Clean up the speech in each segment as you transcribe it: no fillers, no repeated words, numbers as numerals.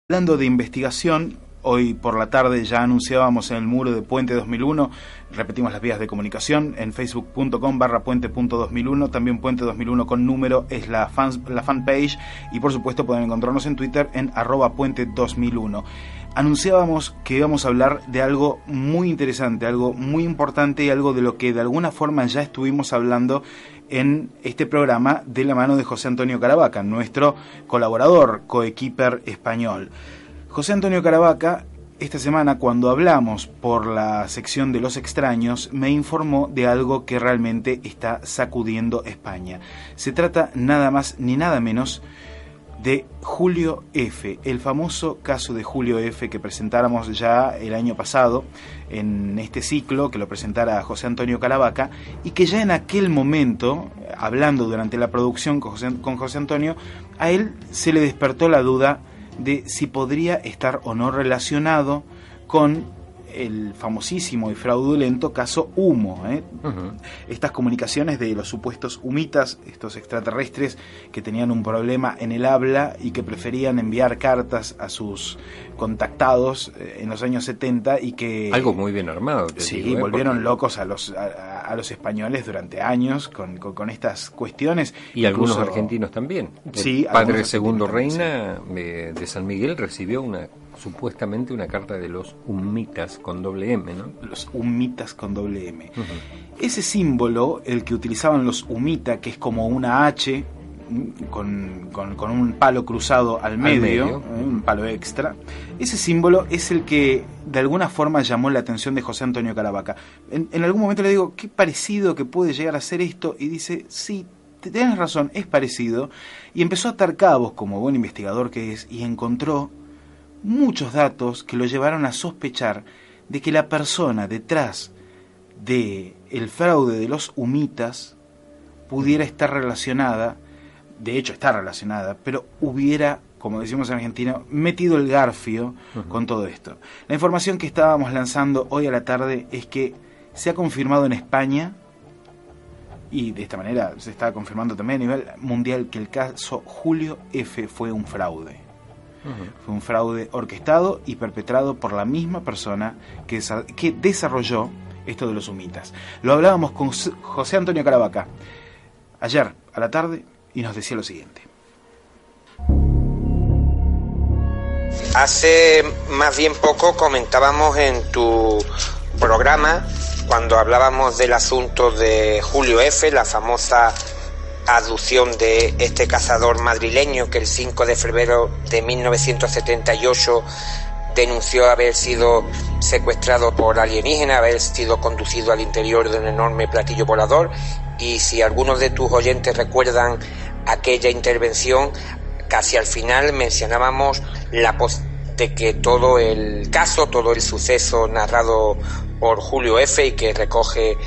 Hablando de investigación, hoy por la tarde ya anunciábamos en el muro de Puente 2001, repetimos las vías de comunicación, en facebook.com/puente.2001, también Puente 2001 con número es la fanpage, y por supuesto pueden encontrarnos en Twitter en @puente 2001. Anunciábamos que íbamos a hablar de algo muy interesante, algo muy importante y algo de lo que de alguna forma ya estuvimos hablando en este programa de la mano de José Antonio Caravaca, nuestro colaborador, coequiper español. José Antonio Caravaca, esta semana cuando hablamos por la sección de los extraños, me informó de algo que realmente está sacudiendo España. Se trata nada más ni nada menos de Julio F., el famoso caso de Julio F. que presentáramos ya el año pasado en este ciclo, que lo presentara José Antonio Caravaca, y que ya en aquel momento, hablando durante la producción con José Antonio, a él se le despertó la duda de si podría estar o no relacionado con el famosísimo y fraudulento caso Humo. Estas comunicaciones de los supuestos humitas, estos extraterrestres que tenían un problema en el habla y que preferían enviar cartas a sus contactados en los años 70 y que... Algo muy bien armado. Sí, digo, volvieron locos a los españoles durante años con estas cuestiones. Y incluso algunos argentinos también. Sí, el padre segundo Reina de San Miguel recibió supuestamente una carta de los humitas con doble M, ¿no? Los humitas con doble M. Ese símbolo, el que utilizaban los humita, que es como una H con un palo cruzado al medio. Un palo extra, ese símbolo es el que de alguna forma llamó la atención de José Antonio Caravaca. En algún momento le digo, qué parecido que puede llegar a ser esto, y dice, sí, tienes razón, es parecido, y empezó a atar cabos como buen investigador que es, y encontró muchos datos que lo llevaron a sospechar de que la persona detrás de el fraude de los humitas pudiera estar relacionada, de hecho está relacionada, pero hubiera, como decimos en Argentina, metido el garfio con todo esto. La información que estábamos lanzando hoy a la tarde es que se ha confirmado en España, y de esta manera se está confirmando también a nivel mundial, que el caso Julio F. fue un fraude. Fue un fraude orquestado y perpetrado por la misma persona que desarrolló esto de los humitas. Lo hablábamos con José Antonio Caravaca ayer a la tarde y nos decía lo siguiente. Hace más bien poco comentábamos en tu programa, cuando hablábamos del asunto de Julio F., la famosa aducción de este cazador madrileño que el 5 de febrero de 1978 denunció haber sido secuestrado por alienígenas, haber sido conducido al interior de un enorme platillo volador. Y si algunos de tus oyentes recuerdan aquella intervención, casi al final mencionábamos de que todo el caso, todo el suceso narrado por Julio F. y que recoge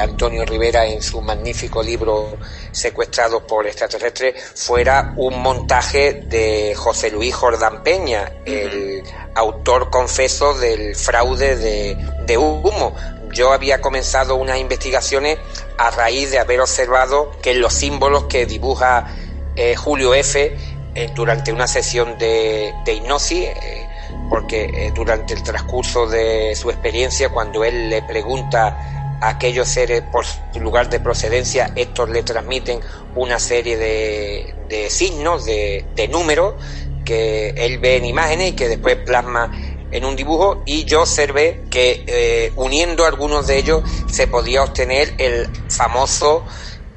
Antonio Rivera en su magnífico libro Secuestrados por extraterrestres, fuera un montaje de José Luis Jordán Peña, el autor confeso del fraude de Humo. Yo había comenzado unas investigaciones a raíz de haber observado que los símbolos que dibuja Julio F. Durante una sesión de hipnosis, porque durante el transcurso de su experiencia, cuando él le pregunta a aquellos seres por su lugar de procedencia, estos le transmiten una serie de signos, de números, que él ve en imágenes y que después plasma en un dibujo, y yo observé que uniendo algunos de ellos se podía obtener el famoso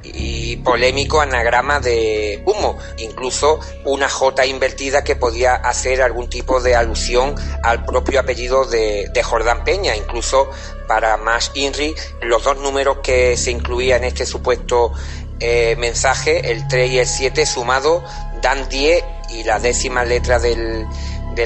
y polémico anagrama de humo, incluso una J invertida que podía hacer algún tipo de alusión al propio apellido de Jordán Peña. Incluso para más INRI, los dos números que se incluían en este supuesto mensaje, el 3 y el 7 sumado, dan 10, y la décima letra del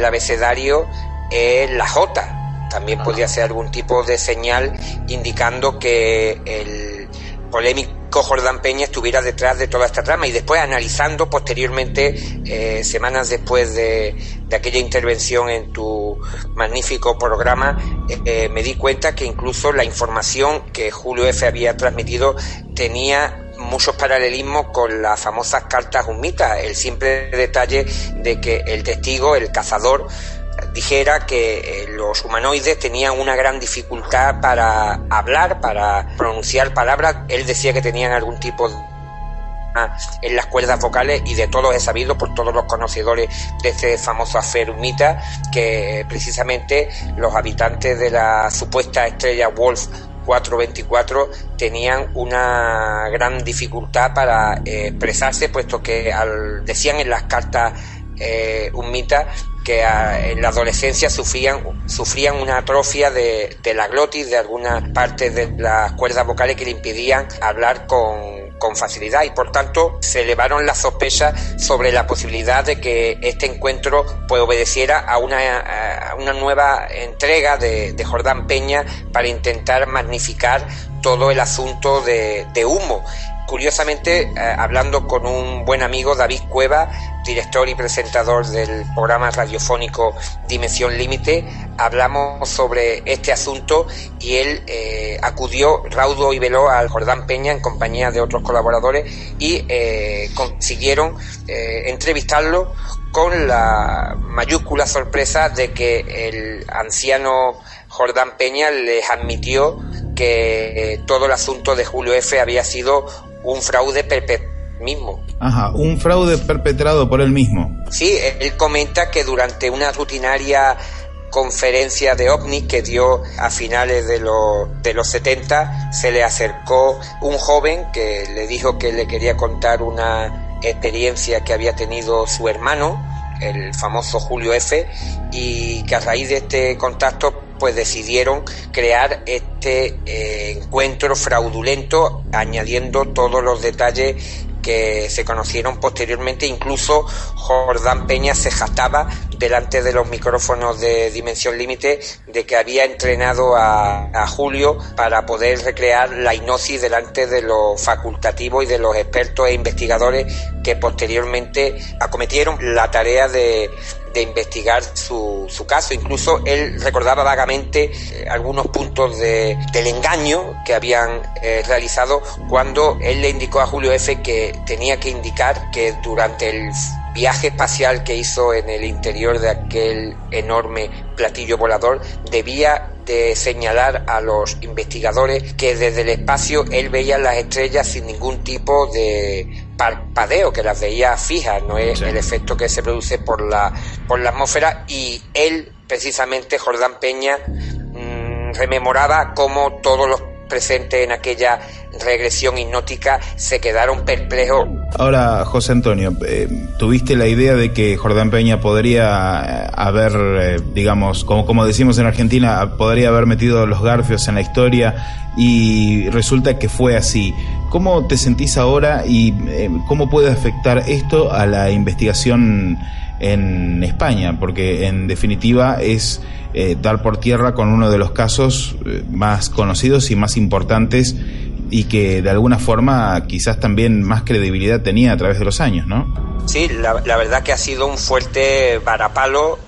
abecedario es la J. También podía ser algún tipo de señal indicando que el polémico Jordán Peña estuviera detrás de toda esta trama. Y después, analizando posteriormente, semanas después de aquella intervención en tu magnífico programa, me di cuenta que incluso la información que Julio F. había transmitido tenía muchos paralelismos con las famosas cartas humitas, el simple detalle de que el testigo, el cazador, dijera que los humanoides tenían una gran dificultad para hablar, para pronunciar palabras. Él decía que tenían algún tipo de en las cuerdas vocales, y de todos he sabido, por todos los conocedores de este famoso afer humita, que precisamente los habitantes de la supuesta estrella Wolf 424 tenían una gran dificultad para expresarse, puesto que decían en las cartas humitas que en la adolescencia sufrían una atrofia de la glotis, de algunas partes de las cuerdas vocales que le impedían hablar con facilidad, y por tanto se elevaron las sospechas sobre la posibilidad de que este encuentro pues obedeciera a una nueva entrega de Jordán Peña para intentar magnificar todo el asunto de Humo. Curiosamente, hablando con un buen amigo, David Cueva, director y presentador del programa radiofónico Dimensión Límite, hablamos sobre este asunto, y él acudió raudo y veloz al Jordán Peña en compañía de otros colaboradores y consiguieron entrevistarlo con la mayúscula sorpresa de que el anciano Jordán Peña les admitió que todo el asunto de Julio F. había sido un fraude mismo. Ajá, un fraude perpetrado por él mismo. Sí, él comenta que durante una rutinaria conferencia de ovnis que dio a finales de los 70, se le acercó un joven que le dijo que le quería contar una experiencia que había tenido su hermano, el famoso Julio F., y que a raíz de este contacto pues decidieron crear este encuentro fraudulento, añadiendo todos los detalles que se conocieron posteriormente. Incluso Jordán Peña se jactaba delante de los micrófonos de Dimensión Límite de que había entrenado a Julio para poder recrear la hipnosis delante de los facultativos y de los expertos e investigadores que posteriormente acometieron la tarea de investigar su caso. Incluso él recordaba vagamente algunos puntos del engaño que habían realizado cuando él le indicó a Julio F. que tenía que indicar que durante el viaje espacial que hizo en el interior de aquel enorme platillo volador debía de señalar a los investigadores que desde el espacio él veía las estrellas sin ningún tipo de parpadeo, que las veía fijas, no es el efecto que se produce por la atmósfera. Y él, precisamente, Jordán Peña, rememoraba cómo todos los presentes en aquella regresión hipnótica se quedaron perplejos. Ahora, José Antonio, ¿tuviste la idea de que Jordán Peña podría haber, digamos, como decimos en Argentina, podría haber metido los garfios en la historia, y resulta que fue así? ¿Cómo te sentís ahora y cómo puede afectar esto a la investigación en España? Porque en definitiva es dar por tierra con uno de los casos más conocidos y más importantes, y que de alguna forma quizás también más credibilidad tenía a través de los años, ¿no? Sí, la verdad que ha sido un fuerte varapalo,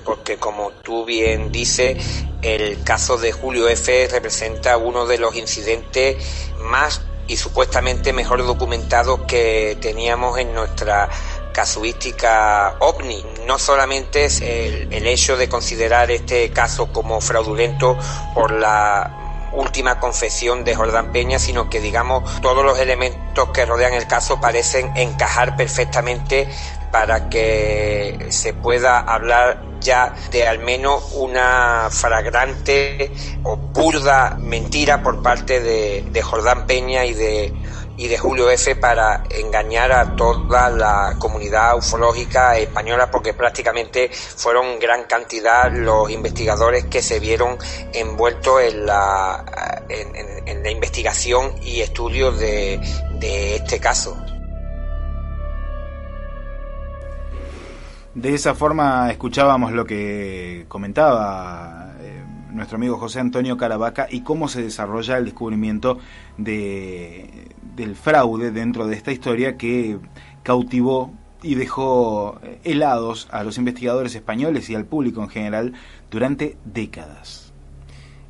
porque como tú bien dices, el caso de Julio F. representa uno de los incidentes más y supuestamente mejor documentados que teníamos en nuestra casuística OVNI. No solamente es el hecho de considerar este caso como fraudulento por la última confesión de Jordán Peña, sino que, digamos, todos los elementos que rodean el caso parecen encajar perfectamente para que se pueda hablar ya de al menos una flagrante o burda mentira por parte de Jordán Peña y de Julio F. para engañar a toda la comunidad ufológica española, porque prácticamente fueron gran cantidad los investigadores que se vieron envueltos en la investigación y estudio de este caso. De esa forma escuchábamos lo que comentaba nuestro amigo José Antonio Caravaca, y cómo se desarrolla el descubrimiento del fraude dentro de esta historia que cautivó y dejó helados a los investigadores españoles y al público en general durante décadas.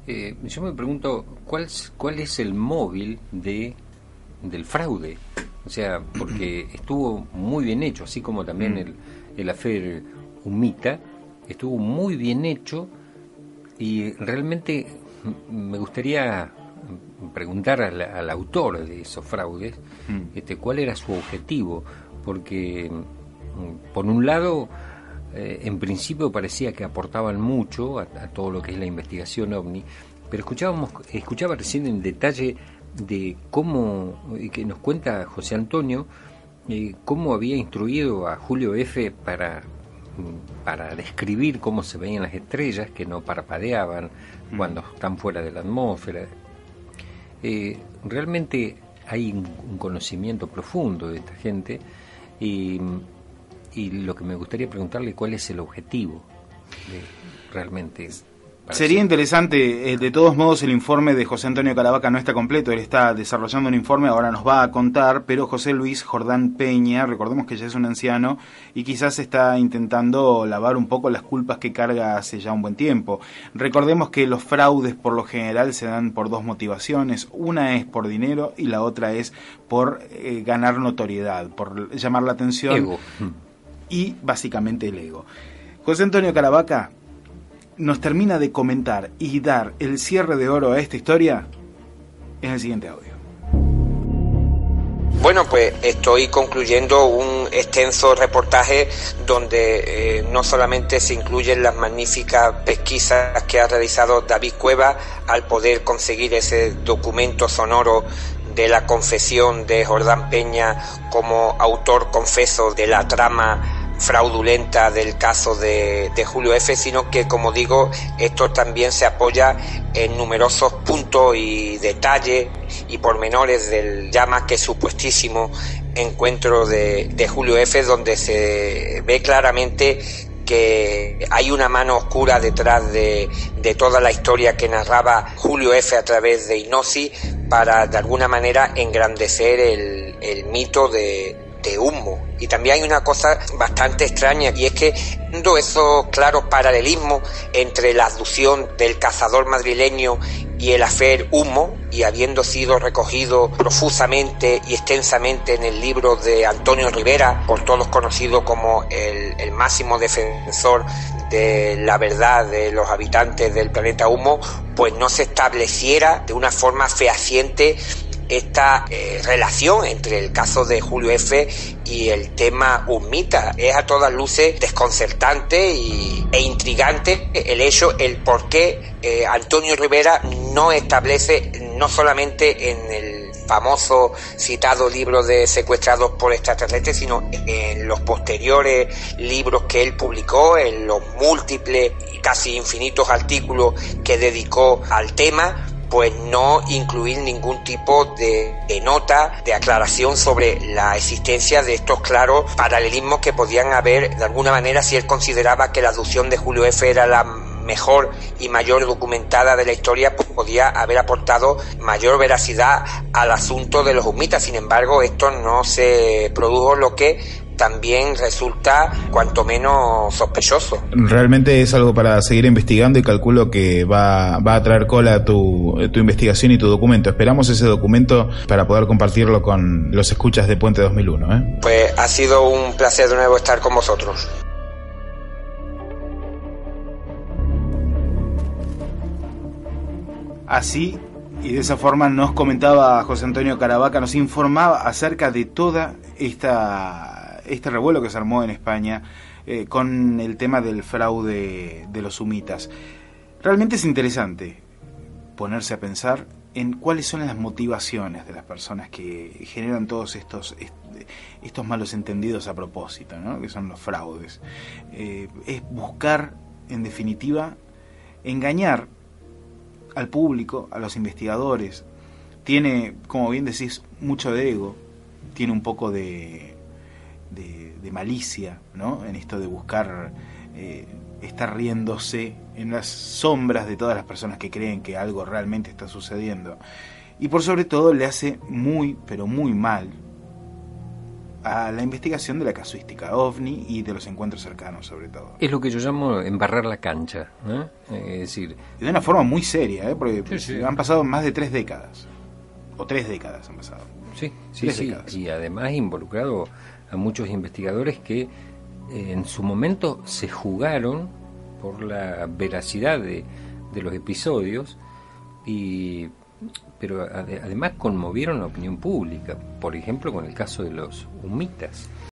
Yo me pregunto, ¿cuál es el móvil de del fraude. O sea, porque estuvo muy bien hecho, así como también el affair Humita estuvo muy bien hecho, y realmente me gustaría preguntar al autor de esos fraudes cuál era su objetivo, porque por un lado en principio parecía que aportaban mucho a todo lo que es la investigación OVNI, pero escuchaba recién en detalle de cómo, que nos cuenta José Antonio, cómo había instruido a Julio F. para describir cómo se veían las estrellas, que no parpadeaban cuando están fuera de la atmósfera. Realmente hay un conocimiento profundo de esta gente, y lo que me gustaría preguntarle, ¿cuál es el objetivo realmente? Sería interesante, de todos modos el informe de José Antonio Caravaca no está completo, él está desarrollando un informe, ahora nos va a contar, pero José Luis Jordán Peña, recordemos que ya es un anciano y quizás está intentando lavar un poco las culpas que carga hace ya un buen tiempo. Recordemos que los fraudes por lo general se dan por dos motivaciones, una es por dinero y la otra es por ganar notoriedad, por llamar la atención. Ego. Y básicamente el ego. José Antonio Caravaca nos termina de comentar y dar el cierre de oro a esta historia en el siguiente audio. Bueno, pues estoy concluyendo un extenso reportaje donde no solamente se incluyen las magníficas pesquisas que ha realizado David Cueva al poder conseguir ese documento sonoro de la confesión de Jordán Peña como autor confeso de la trama fraudulenta del caso de Julio F., sino que, como digo, esto también se apoya en numerosos puntos y detalles y pormenores del ya más que supuestísimo encuentro de Julio F., donde se ve claramente que hay una mano oscura detrás de toda la historia que narraba Julio F. a través de Hipnosis para de alguna manera engrandecer el mito de Humo. Y también hay una cosa bastante extraña, y es que viendo esos claros paralelismos entre la abducción del cazador madrileño y el affair Humo, y habiendo sido recogido profusamente y extensamente en el libro de Antonio Rivera, por todos conocido como el máximo defensor de la verdad de los habitantes del planeta Humo, pues no se estableciera de una forma fehaciente esta relación entre el caso de Julio F. y el tema Humita. Es a todas luces desconcertante e intrigante el por qué Antonio Rivera no establece, no solamente en el famoso citado libro de Secuestrados por extraterrestres, sino en los posteriores libros que él publicó, en los múltiples y casi infinitos artículos que dedicó al tema, pues no incluir ningún tipo de nota, de aclaración sobre la existencia de estos claros paralelismos que podían haber, de alguna manera, si él consideraba que la abducción de Julio F. era la mejor y mayor documentada de la historia, pues podía haber aportado mayor veracidad al asunto de los humitas. Sin embargo, esto no se produjo, lo que también resulta cuanto menos sospechoso. Realmente es algo para seguir investigando, y calculo que va a traer cola tu investigación y tu documento. Esperamos ese documento para poder compartirlo con los escuchas de Puente 2001. Pues ha sido un placer de nuevo estar con vosotros. Así y de esa forma nos comentaba José Antonio Caravaca, nos informaba acerca de toda este revuelo que se armó en España con el tema del fraude de los humitas. Realmente es interesante ponerse a pensar en cuáles son las motivaciones de las personas que generan todos estos malos entendidos a propósito, ¿no? Que son los fraudes. Es buscar, en definitiva, engañar al público, a los investigadores. Tiene, como bien decís, mucho de ego, tiene un poco de malicia, ¿no? En esto de buscar estar riéndose en las sombras de todas las personas que creen que algo realmente está sucediendo. Y por sobre todo le hace muy, pero muy mal a la investigación de la casuística OVNI y de los encuentros cercanos, sobre todo. Es lo que yo llamo embarrar la cancha, ¿no? Es decir, y de una forma muy seria, porque sí. han pasado más de 3 décadas, o 3 décadas han pasado. Sí, 3 sí, décadas. y además involucrado a muchos investigadores que en su momento se jugaron por la veracidad de los episodios, pero además conmovieron la opinión pública, por ejemplo con el caso de los humitas.